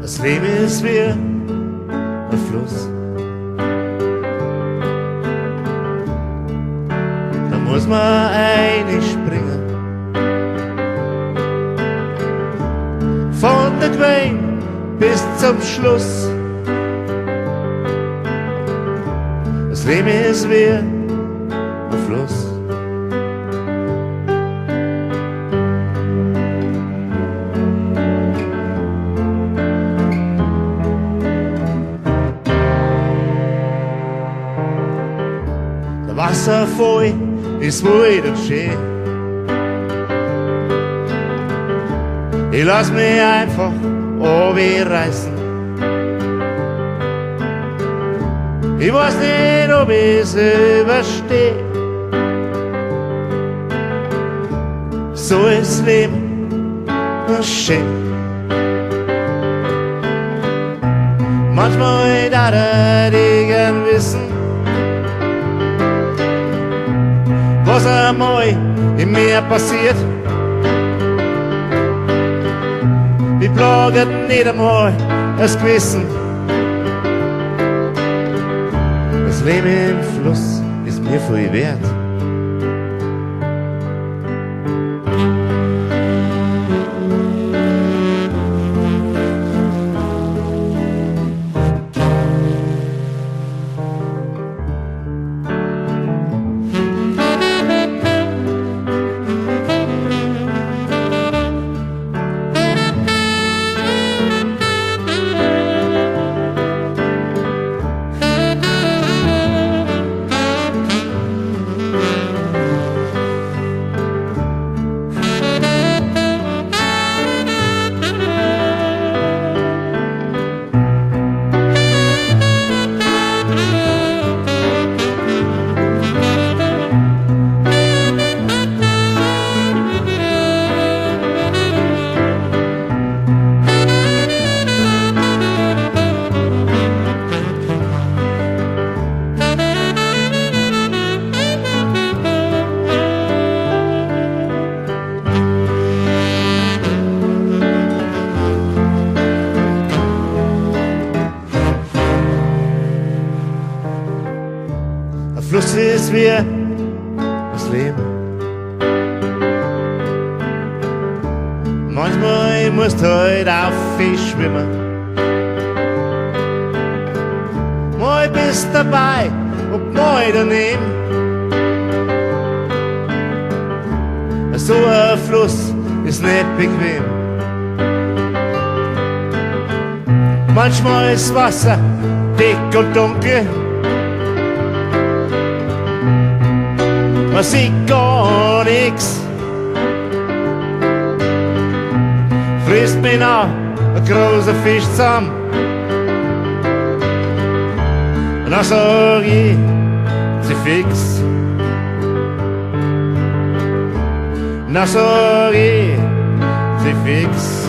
Das Leben ist wie ein Fluss. Da muss man einspringen. Von der Quelle bis zum Schluss. Das Leben ist wie ein Fluss. Der Wasserfall ist wild und schön. Ich lass mich einfach reißen. Ich weiß nicht, ob ich's übersteh. So ist Leben schön. Manchmal darf ich gern wissen, was einmal in mir passiert. Ich plagt nicht einmal das Gewissen. Das Leben im Fluss ist mir viel wert. Fluss ist wie das Leben. Manchmal musst du halt auf Fisch schwimmen. Mal bist dabei und mal daneben. So ein Fluss ist nicht bequem. Manchmal ist Wasser dick und dunkel. Man sieht gar nix. Frisst mich noch ein großer Fisch zusammen. Und dann sag ich, sie fix. Und dann sag ich, sie fix.